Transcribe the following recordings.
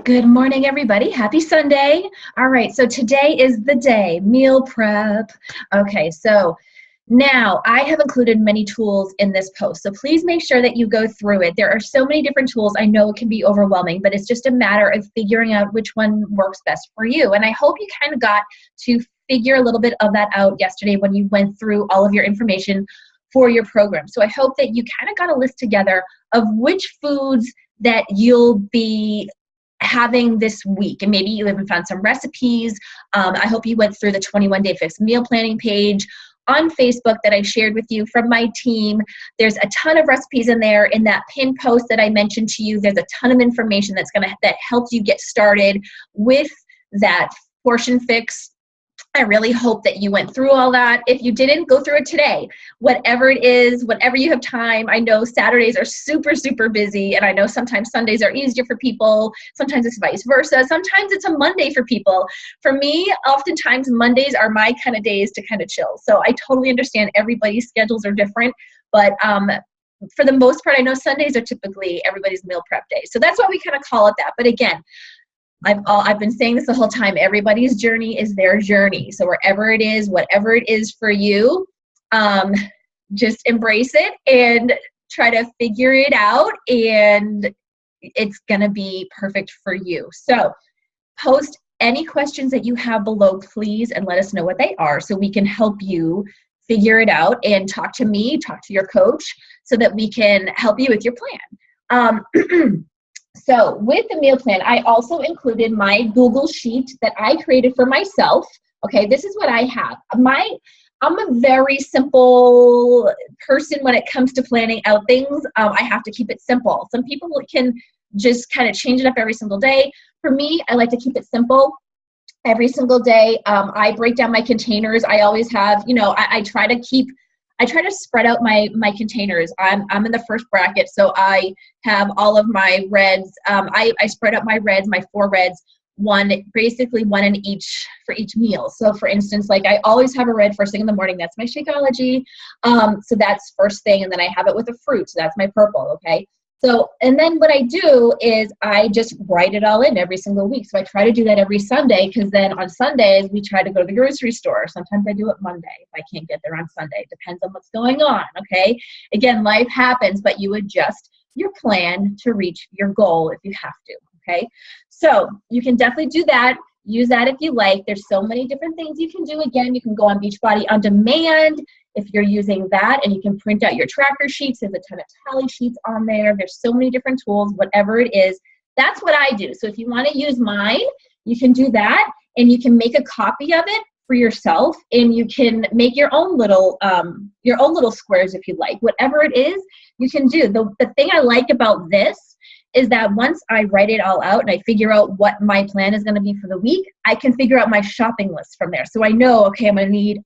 Good morning, everybody. Happy Sunday. All right, so today is the day, meal prep. Okay, so now I have included many tools in this post, so please make sure that you go through it. There are so many different tools. I know it can be overwhelming, but it's just a matter of figuring out which one works best for you. And I hope you kind of got to figure a little bit of that out yesterday when you went through all of your information for your program. So I hope that you kind of got a list together of which foods that you'll be having this week, and maybe you even found some recipes. I hope you went through the 21-day fixed meal planning page on Facebook that I shared with you from my team. There's a ton of recipes in there. In that pin post that I mentioned to you, there's a ton of information that helps you get started with that portion fix. I really hope that you went through all that. If you didn't, go through it today. Whatever it is, whenever you have time. I know Saturdays are super, super busy, and I know sometimes Sundays are easier for people. Sometimes it's vice versa. Sometimes it's a Monday for people. For me, oftentimes Mondays are my kind of days to kind of chill. So I totally understand everybody's schedules are different, but for the most part, I know Sundays are typically everybody's meal prep day. So that's why we kind of call it that. But again, I've been saying this the whole time. Everybody's journey is their journey. So wherever it is, whatever it is for you, just embrace it and try to figure it out, and it's going to be perfect for you. So post any questions that you have below, please, and let us know what they are so we can help you figure it out, and talk to me, talk to your coach, so that we can help you with your plan. So with the meal plan, I also included my Google sheet that I created for myself. Okay, this is what I have. I'm a very simple person when it comes to planning out things. I have to keep it simple. Some people can just kind of change it up every single day. For me, I like to keep it simple. Every single day, I break down my containers. I always have, I try to spread out my containers. I'm in the first bracket, so I have all of my reds. I spread out my reds, my 4 reds, basically one in each for each meal. So for instance, like I always have a red first thing in the morning. That's my Shakeology. So that's first thing, and then I have it with a fruit. So that's my purple. Okay. So, and then what I do is I just write it all in every single week. So I try to do that every Sunday, because then on Sundays we try to go to the grocery store. Sometimes I do it Monday if I can't get there on Sunday. Depends on what's going on, okay? Again, life happens, but you adjust your plan to reach your goal if you have to, okay? So you can definitely do that. Use that if you like. There's so many different things you can do. Again, you can go on Beachbody On Demand if you're using that, and you can print out your tracker sheets. There's a ton of tally sheets on there. There's so many different tools, whatever it is. That's what I do. So if you want to use mine, you can do that, and you can make a copy of it for yourself, and you can make your own little squares if you like. Whatever it is, you can do. The thing I like about this is that once I write it all out and I figure out what my plan is going to be for the week, I can figure out my shopping list from there. So I know, okay, I'm going to need,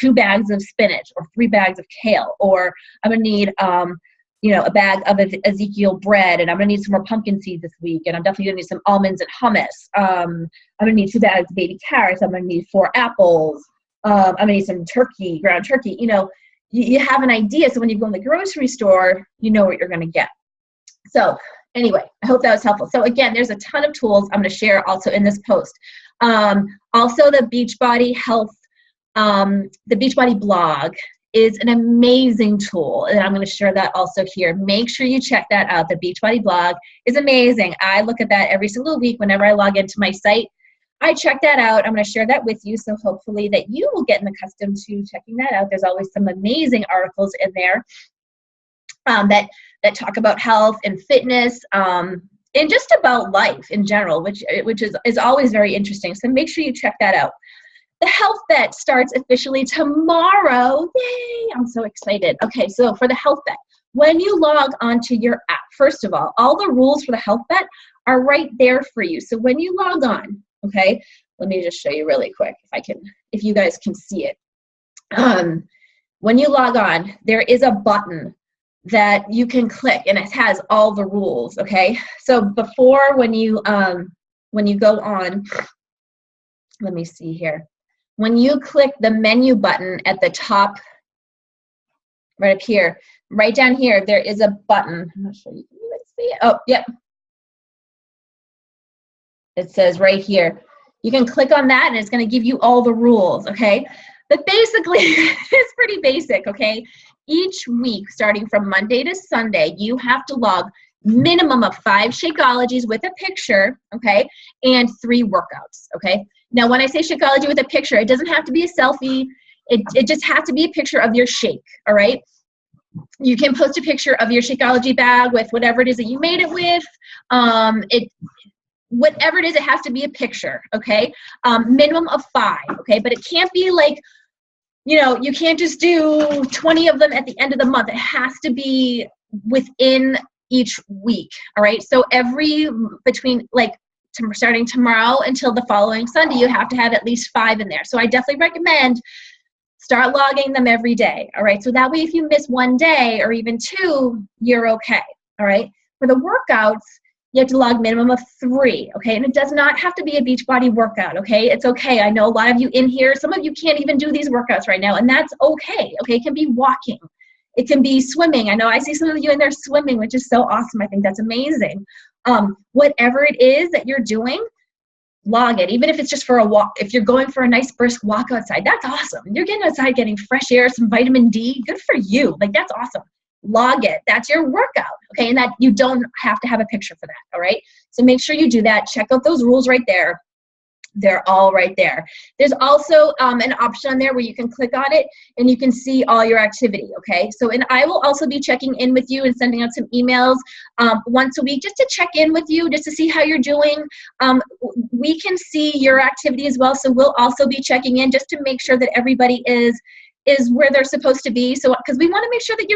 2 bags of spinach, or 3 bags of kale, or I'm going to need, a bag of Ezekiel bread, and I'm going to need some more pumpkin seeds this week, and I'm definitely going to need some almonds and hummus. I'm going to need 2 bags of baby carrots. I'm going to need 4 apples. I'm going to need some turkey, ground turkey. You have an idea. So when you go in the grocery store, you know what you're going to get. So anyway, I hope that was helpful. So again, there's a ton of tools I'm going to share also in this post. Also, the Beachbody Health, the Beachbody blog is an amazing tool, and I'm going to share that also here. Make sure you check that out. The Beachbody blog is amazing. I look at that every single week whenever I log into my site. I check that out. I'm going to share that with you, so hopefully that you will get accustomed to checking that out. There's always some amazing articles in there that talk about health and fitness, and just about life in general, which is always very interesting. So make sure you check that out. The Health Bet starts officially tomorrow. Yay! I'm so excited. Okay, so for the Health Bet, when you log onto your app, first of all the rules for the Health Bet are right there for you. So when you log on, okay, let me just show you really quick if you guys can see it. When you log on, there is a button that you can click, and it has all the rules, okay? So before, when you go on, let me see here. When you click the menu button at the top, right up here, right down here, there is a button. I'm not sure you can even see it. Oh, yep. It says right here. You can click on that and it's going to give you all the rules, okay? But basically, it's pretty basic, okay? Each week, starting from Monday to Sunday, you have to log minimum of 5 Shakeologies with a picture, okay? And 3 workouts, okay? Now, when I say Shakeology with a picture, it doesn't have to be a selfie. It just has to be a picture of your shake, all right? You can post a picture of your Shakeology bag with whatever it is that you made it with. Whatever it is, it has to be a picture, okay? Minimum of 5, okay? But it can't be like, you know, you can't just do 20 of them at the end of the month. It has to be within each week, all right? So between like starting tomorrow until the following Sunday, you have to have at least 5 in there. So I definitely recommend start logging them every day, all right? So that way if you miss 1 day or even 2, you're okay, all right? For the workouts, you have to log minimum of 3, okay? And it does not have to be a Beachbody workout, okay? It's okay. I know a lot of you in here, some of you can't even do these workouts right now, and that's okay, okay? It can be walking. It can be swimming. I know I see some of you in there swimming, which is so awesome. I think that's amazing. Whatever it is that you're doing, log it, even if it's just for a walk. If you're going for a nice brisk walk outside, that's awesome. You're getting outside, getting fresh air, some vitamin D, good for you. Like, that's awesome. Log it. That's your workout, okay? And that you don't have to have a picture for that, all right? So make sure you do that. Check out those rules right there. They're all right there. There's also an option on there where you can click on it and you can see all your activity, okay? So, and I will also be checking in with you and sending out some emails once a week just to check in with you, just to see how you're doing. We can see your activity as well, so we'll also be checking in just to make sure that everybody is where they're supposed to be. So, because we want to make sure that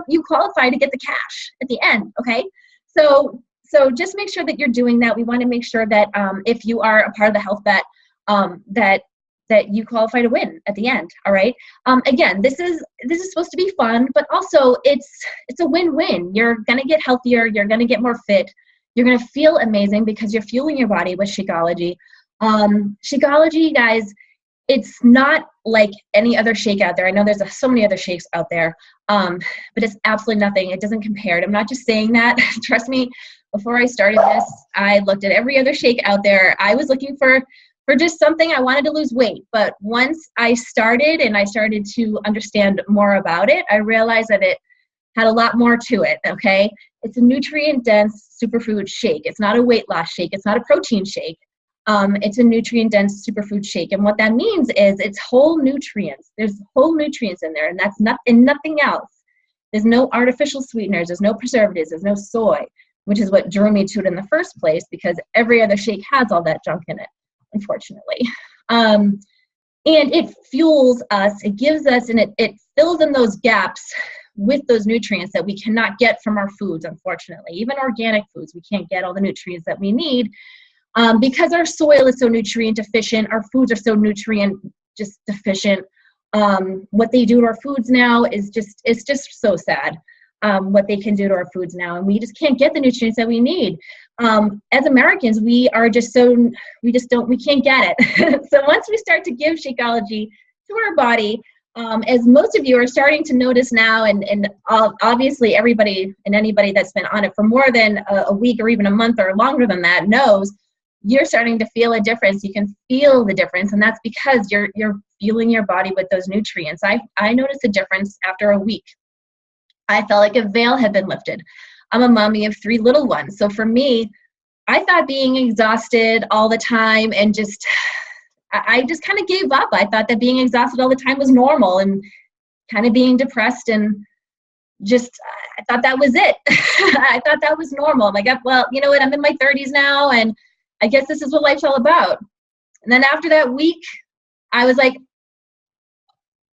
you qualify to get the cash at the end, okay? So just make sure that you're doing that. We want to make sure that if you are a part of the health bet, that you qualify to win at the end. All right. Again, this is supposed to be fun, but also it's a win-win. You're gonna get healthier. You're gonna get more fit. You're gonna feel amazing because you're fueling your body with Shakeology. Shakeology, guys, it's not like any other shake out there. I know there's so many other shakes out there, but it's absolutely nothing. It doesn't compare. I'm not just saying that. Trust me. Before I started this, I looked at every other shake out there. I was looking for just something. I wanted to lose weight. But once I started and I started to understand more about it, I realized that it had a lot more to it, okay? It's a nutrient-dense superfood shake. It's not a weight loss shake. It's not a protein shake. It's a nutrient-dense superfood shake. And what that means is it's whole nutrients. There's whole nutrients in there, and that's nothing else. There's no artificial sweeteners. There's no preservatives. There's no soy, which is what drew me to it in the first place, because every other shake has all that junk in it, unfortunately. And it fuels us, it gives us, and it fills in those gaps with those nutrients that we cannot get from our foods, unfortunately. Even organic foods, we can't get all the nutrients that we need because our soil is so nutrient deficient, our foods are so nutrient just deficient. What they do to our foods now is it's just so sad. What they can do to our foods now, and we just can't get the nutrients that we need. As Americans, we can't get it. So once we start to give Shakeology to our body, as most of you are starting to notice now, and obviously everybody and anybody that's been on it for more than a week or even a month or longer than that knows, you're starting to feel a difference. You can feel the difference, and that's because you're fueling your body with those nutrients. I noticed a difference after a week. I felt like a veil had been lifted. I'm a mommy of 3 little ones. So for me, I thought being exhausted all the time and I just kind of gave up. I thought that being exhausted all the time was normal, and kind of being depressed, and I thought that was it. I thought that was normal. I'm like, well, you know what? I'm in my 30s now, and I guess this is what life's all about. And then after that week, I was like,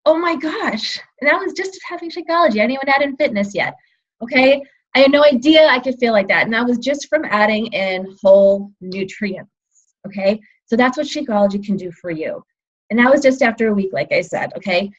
oh my gosh. And that was just having Shakeology. I didn't even add in fitness yet. Okay. I had no idea I could feel like that. And that was just from adding in whole nutrients. Okay. So that's what Shakeology can do for you. And that was just after a week, like I said. Okay.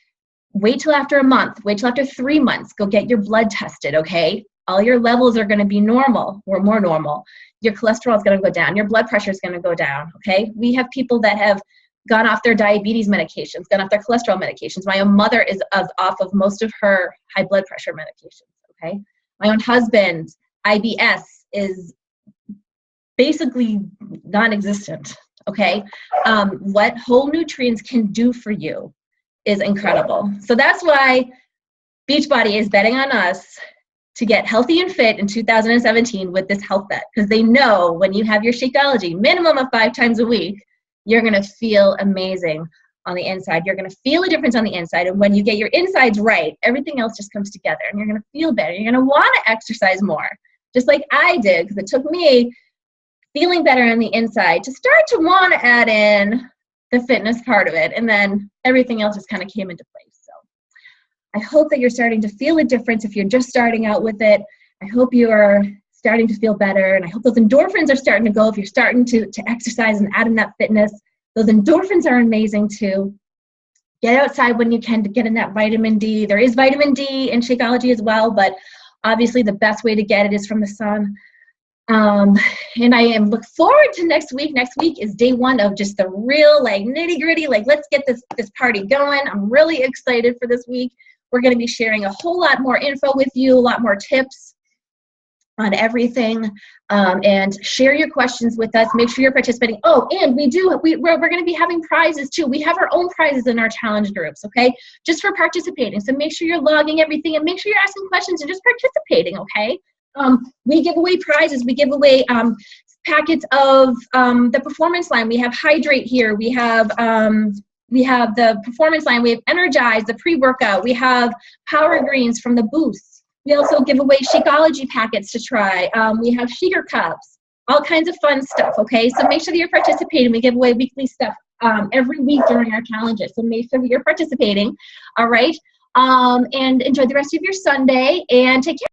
Wait till after a month. Wait till after 3 months. Go get your blood tested. Okay. All your levels are going to be normal or more normal. Your cholesterol is going to go down. Your blood pressure is going to go down. Okay. We have people that have gone off their diabetes medications, gone off their cholesterol medications. My own mother is off of most of her high blood pressure medications, okay? My own husband, IBS, is basically non-existent, okay? What whole nutrients can do for you is incredible. So that's why Beachbody is betting on us to get healthy and fit in 2017 with this health bet, because they know when you have your Shakeology minimum of 5 times a week, you're going to feel amazing on the inside. You're going to feel a difference on the inside. And when you get your insides right, everything else just comes together and you're going to feel better. You're going to want to exercise more, just like I did, because it took me feeling better on the inside to start to want to add in the fitness part of it. And then everything else just kind of came into place. So I hope that you're starting to feel a difference if you're just starting out with it. I hope you are starting to feel better. And I hope those endorphins are starting to go if you're starting to exercise and add in that fitness. Those endorphins are amazing too. Get outside when you can to get in that vitamin D. There is vitamin D in Shakeology as well, but obviously the best way to get it is from the sun. And I am look forward to next week. Next week is day 1 of just the real like nitty gritty, like let's get this party going. I'm really excited for this week. We're going to be sharing a whole lot more info with you, a lot more tips on everything, and share your questions with us. Make sure you're participating. Oh, and we're going to be having prizes too. We have our own prizes in our challenge groups, okay, just for participating. So make sure you're logging everything and make sure you're asking questions and just participating, okay? We give away prizes. We give away packets of the performance line. We have Hydrate here. We have the performance line. We have Energize, the pre-workout. We have Power Greens from the Boost. We also give away Shakeology packets to try. We have shaker cups, all kinds of fun stuff, okay? So make sure that you're participating. We give away weekly stuff every week during our challenges. So make sure that you're participating, all right? And enjoy the rest of your Sunday, and take care.